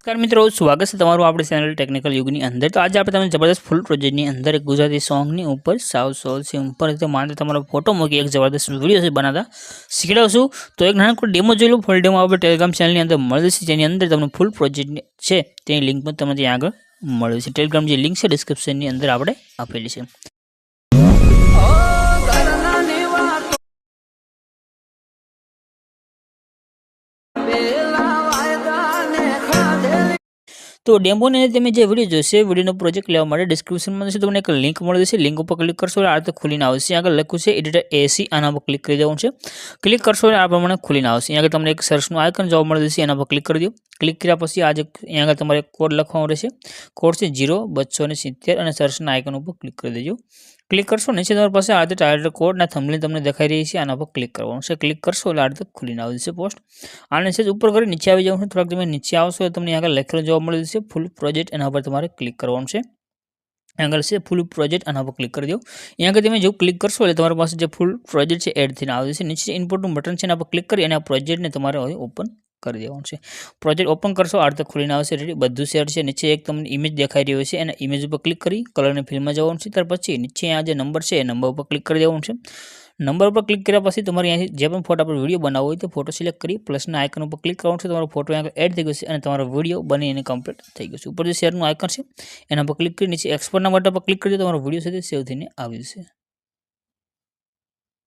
नमस्कार मित्रों, स्वागत है तमाરું આપણી ચેનલ ટેકનિકલ યુગની અંદર। તો આજે આપણે તમને જબરદસ્ત ફૂલ પ્રોજેક્ટની અંદર એક ગુજરાતી સોંગની ઉપર સાવ સોલથી ઉપર તો મારે તમારો ફોટો મૂકી એક જબરદસ્ત વિડીયો છે બનાવતા શીખડાવશું। તો એક નાનકડો ડેમો જોઈ લો। ફૂલ ડેમો આપણે ટેલિગ્રામ ચેનલની અંદર મળે છે, જેની અંદર તમને ફૂલ પ્રોજેક્ટ છે તેની લિંક પણ તમને ત્યાં આગળ મળે છે। ટેલિગ્રામ જે લિંક છે ડિસ્ક્રિપ્શનની અંદર આપણે આપેલી છે। तो डेमो ने તમે જે વિડિયો જોશે વિડિયોનો પ્રોજેક્ટ લેવા માટે ડિસ્ક્રિપ્શનમાં છે તમને એક લિંક મળી જશે। લિંક ઉપર ક્લિક કરશો એટલે આ રીતે ખુલીને આવશે। આગળ લખ્યું છે એડિટર AC, આના પર ક્લિક કરી દેવાનું છે। ક્લિક કરશો એટલે આ પ્રમાણે ખુલીને આવશે। અહીંયા આગળ તમને એક સર્ચનું આઇકન જોવા મળી જશે, એના પર ક્લિક કરી દો। ક્લિક કર્યા પછી આજે અહીંયા આગળ તમારે કોડ લખવાનો રહેશે। કોડ છે 0 270 અને સર્ચના આઇકન ઉપર ક્લિક કરી દેજો। ક્લિક કરશો નીચે તમારી પાસે આ રીતે ટાઇટલ કોડ ના થંબનેલ તમને દેખાઈ રહી છે, આના પર ક્લિક કરવાનું છે। ક્લિક કરશો એટલે આ રીતે ખુલીને આવી જશે પોસ્ટ। આને છે ઉપર કરી નીચે આવી જવાનું છે। થોડાક તમે નીચે આવશો એટલે તમને આગળ લખેલું જોવા મળી જશે ફૂલ પ્રોજેક્ટ, એના પર તમારે ક્લિક કરવાનું છે। આગળ છે ફૂલ પ્રોજેક્ટ, આના પર ક્લિક કરી દો। અહીંયા આગળ તમે જો ક્લિક કરશો એટલે તમારી પાસે જે ફૂલ પ્રોજેક્ટ છે એડ થઈને આવી જશે। નીચે ઇનપુટનું બટન છે એના પર ક્લિક કરી અને આ પ્રોજેક્ટને તમારે ઓપન કરી દેવાનું છે। પ્રોજેક્ટ ઓપન કરશો આ રીતે ખુલીને આવશે। રેડી બધું સેટ છે। નીચે એક તમને ઇમેજ દેખાઈ રહ્યો છે, એના ઇમેજ ઉપર ક્લિક કરી કલરની ફિલ્ડમાં જવાનું છે। ત્યાર પછી નીચે આ જે નંબર છે એ નંબર ઉપર ક્લિક કરી દેવાનું છે। નંબર પર ક્લિક કર્યા પછી તમારે અહીંયાથી જે પણ ફોટો પર વિડીયો બનાવવો હોય તો ફોટો સિલેક્ટ કરી પ્લસના આઇકન ઉપર ક્લિક કરવાનું છે। તમારો ફોટો અહીંયા એડ થઈ ગયો છે અને તમારો વિડીયો બનીને કમ્પ્લીટ થઈ ગયો છે। ઉપર જે શેરનું આઇકન છે એના પર ક્લિક કરી નીચે એક્સપોર્ટના બટન પર ક્લિક કરી દો, તમારો વિડીયો સાથે સેવ થઈને આવી જશે।